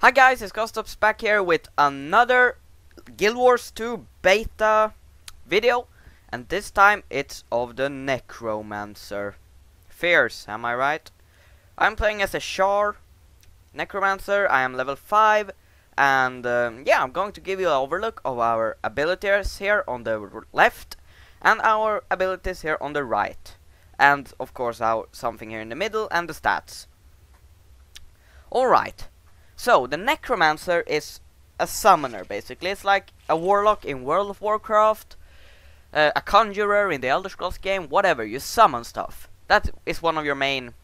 Hi guys, it's GhostOps back here with another Guild Wars 2 beta video, and this time it's of the Necromancer. Fierce, am I right? I'm playing as a Char Necromancer. I am level 5, and yeah, I'm going to give you an overlook of our abilities here on the left and our abilities here on the right, and of course our something here in the middle and the stats. Alright. So, the Necromancer is a summoner, basically. It's like a warlock in World of Warcraft, a conjurer in the Elder Scrolls game, whatever. You summon stuff. That is one of your main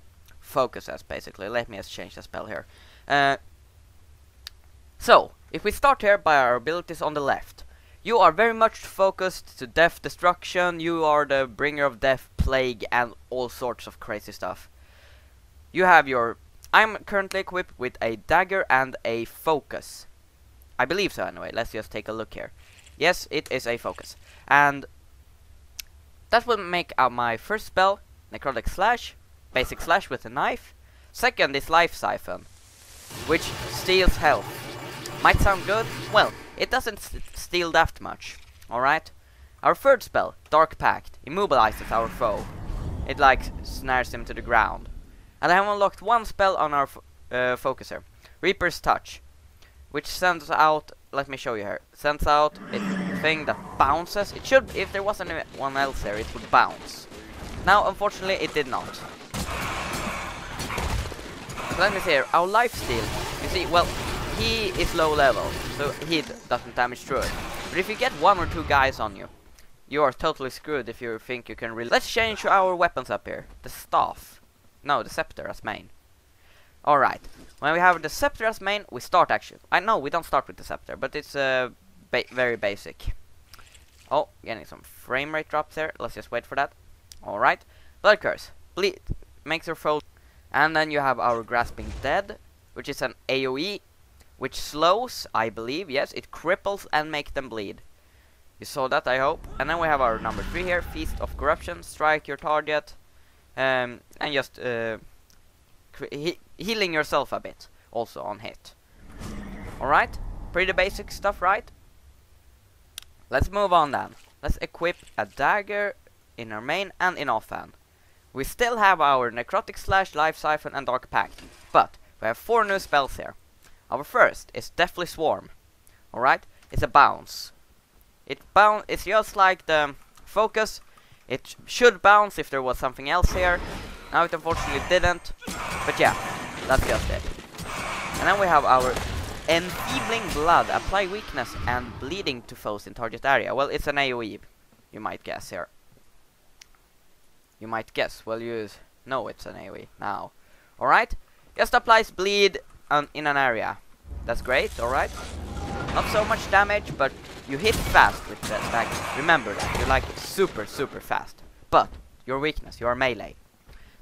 focuses, basically. Let me just change the spell here. So, if we start here by our abilities on the left, you are very much focused to death, destruction. You are the bringer of death, plague, and all sorts of crazy stuff. You have your... I'm currently equipped with a dagger and a focus. I believe so anyway. Let's just take a look here. Yes, it is a focus. And that will make my first spell, Necrotic Slash, basic slash with a knife. Second is Life Siphon, which steals health. Might sound good. Well, it doesn't steal that much. Alright? Our third spell, Dark Pact, immobilizes our foe. It like snares him to the ground. And I have unlocked one spell on our focuser, Reaper's Touch, which sends out, let me show you here, sends out a thing that bounces. It should, if there wasn't anyone else there, it would bounce. Now, unfortunately, it did not. So let me see here, our lifesteal, you see, well, he is low level, so he doesn't damage through it. But if you get one or two guys on you, you are totally screwed if you think you can really... Let's change our weapons up here. The staff. No, the scepter as main. Alright. When we have the scepter as main, we start actually. I know we don't start with the scepter, but it's very basic. Oh, getting some frame rate drops there. Let's just wait for that. Alright. Blood Curse. Bleed. Makes your foe. And then you have our Grasping Dead, which is an AoE, which slows, I believe. Yes, it cripples and makes them bleed. You saw that, I hope. And then we have our number 3 here, Feast of Corruption. Strike your target. And just healing yourself a bit also on hit. Alright, pretty basic stuff, right? Let's move on then. Let's equip a dagger in our main and in offhand. We still have our Necrotic Slash, Life Siphon, and Dark Pact, but we have 4 new spells here. Our first is Deathly Swarm. Alright, it's a bounce. It's just like the focus. It should bounce if there was something else here. Now it unfortunately didn't. But yeah, that's just it. And then we have our Enfeebling Blood. Apply weakness and bleeding to foes in target area. Well, it's an AoE, you might guess here. You might guess. Well, you know it's an AoE now. Alright? Just applies bleed in an area. That's great, alright? Not so much damage, but you hit fast with that dagger. Remember that. You're like super fast. But your weakness, you are melee.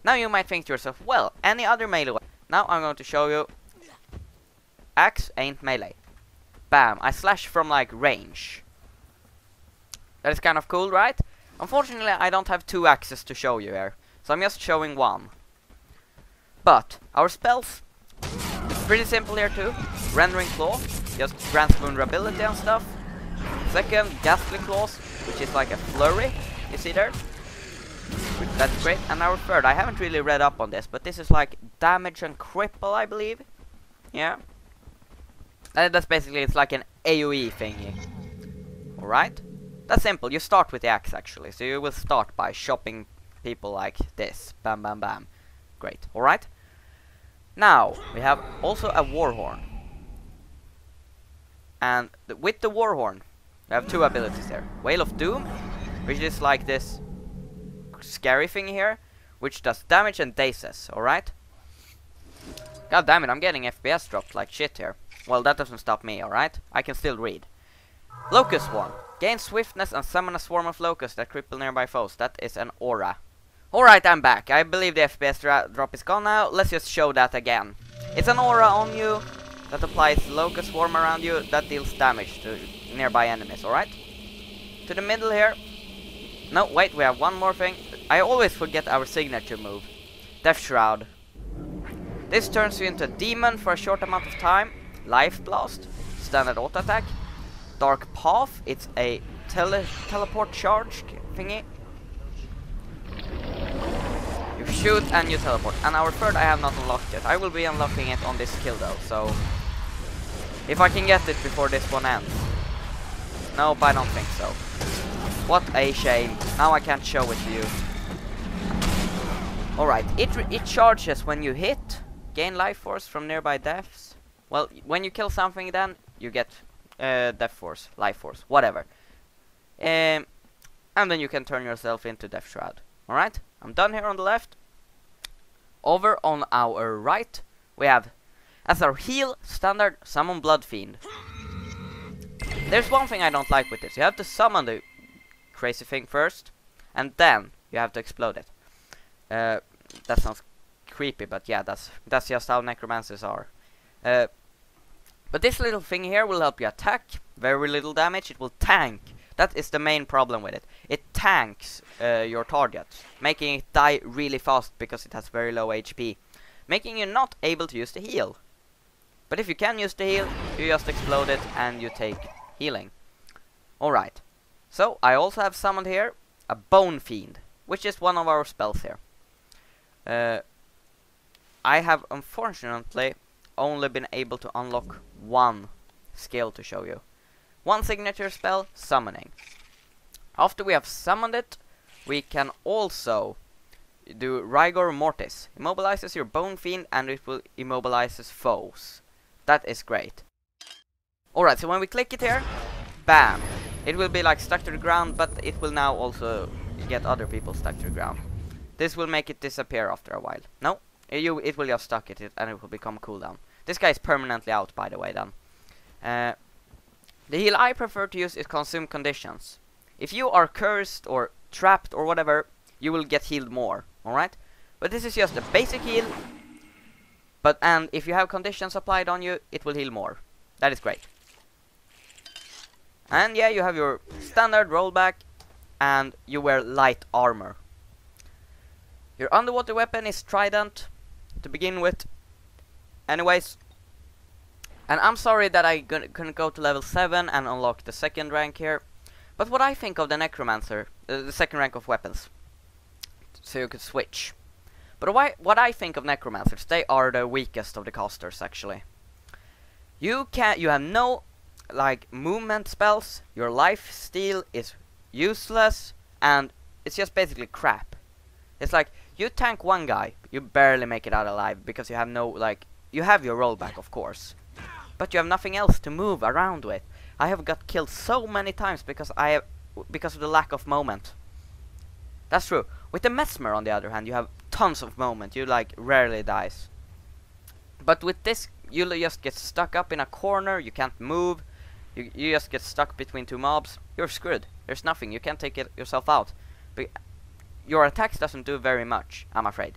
Now you might think to yourself, well, any other melee weapon. Now I'm going to show you. Axe ain't melee. Bam, I slash from like range. That is kind of cool, right? Unfortunately, I don't have 2 axes to show you here, so I'm just showing 1. But our spells, it's pretty simple here too. Rendering Claw, just grants vulnerability and stuff. Second, Ghastly Claws, which is like a flurry, you see there? That's great. And our third, I haven't really read up on this, but this is like damage and cripple, I believe. Yeah. That's basically, it's like an AoE thingy. Alright? That's simple, you start with the axe actually, so you will start by chopping people like this. Bam, bam, bam. Great, alright? Now, we have also a Warhorn. And with the Warhorn, we have 2 abilities there. Wail of Doom, which is like this scary thing here, which does damage and dazes, alright? God damn it, I'm getting FPS dropped like shit here. Well, that doesn't stop me, alright? I can still read. Locust Swarm. Gain swiftness and summon a swarm of locusts that cripple nearby foes. That is an aura. Alright, I'm back. I believe the FPS drop is gone now. Let's just show that again. It's an aura on you that applies Locust Swarm around you that deals damage to nearby enemies, alright? To the middle here. No, wait, we have one more thing. I always forget our signature move. Death Shroud. This turns you into a demon for a short amount of time. Life Blast, standard auto attack. Dark Path, it's a teleport charge thingy. You shoot and you teleport. And our third I have not unlocked yet. I will be unlocking it on this kill though, so if I can get it before this one ends. Nope, I don't think so. What a shame. Now I can't show it to you. Alright, it charges when you hit. Gain life force from nearby deaths. Well, when you kill something then, you get death force, life force, whatever. And then you can turn yourself into Death Shroud. Alright, I'm done here on the left. Over on our right, we have, as our heal, standard Summon Blood Fiend. There's one thing I don't like with this. You have to summon the crazy thing first, and then you have to explode it. That sounds creepy, but yeah, that's just how necromancers are. But this little thing here will help you attack. Very little damage. It will tank. That is the main problem with it. It tanks your target, making it die really fast because it has very low HP, making you not able to use the heal. But if you can use the heal, you just explode it and you take healing. Alright, so I also have summoned here a Bone Fiend, which is one of our spells here. I have unfortunately only been able to unlock one skill to show you. One signature spell, Summoning. After we have summoned it, we can also do Rigor Mortis. Immobilizes your Bone Fiend and it will immobilizes foes. That is great. Alright, so when we click it here, bam! It will be like stuck to the ground, but it will now also get other people stuck to the ground. This will make it disappear after a while. No, it will just stuck it and it will become cooldown. This guy is permanently out, by the way, then. The heal I prefer to use is Consume Conditions. If you are cursed or trapped or whatever, you will get healed more, alright? But this is just a basic heal. And if you have conditions applied on you, it will heal more. That is great. And yeah, you have your standard rollback, and you wear light armor. Your underwater weapon is Trident, to begin with. Anyways, and I'm sorry that I couldn't go to level 7 and unlock the second rank here. But what I think of the Necromancer, the second rank of weapons, so you could switch. But what I think of Necromancers, they are the weakest of the casters actually. You have no like movement spells, your life steal is useless, and it's just basically crap. It's like, you tank one guy, you barely make it out alive, because you have no, like, you have your rollback of course, but you have nothing else to move around with. I have got killed so many times because of the lack of moment. That's true. With the Mesmer on the other hand, you have tons of moment, you like rarely dies. But with this, you'll just get stuck up in a corner, you can't move, you just get stuck between two mobs, you're screwed. There's nothing, you can't take it yourself out. But your attacks doesn't do very much, I'm afraid.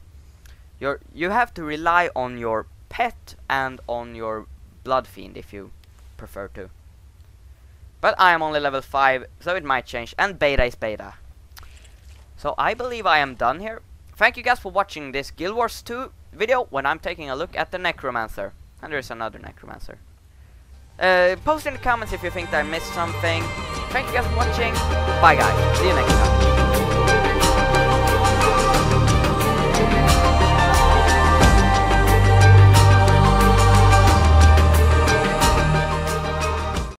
You have to rely on your pet and on your Blood Fiend if you prefer to. But I am only level 5, so it might change, and beta is beta. So I believe I am done here. Thank you guys for watching this Guild Wars 2 video when I'm taking a look at the Necromancer. And there's another Necromancer. Post in the comments if you think that I missed something. Thank you guys for watching. Bye guys. See you next time.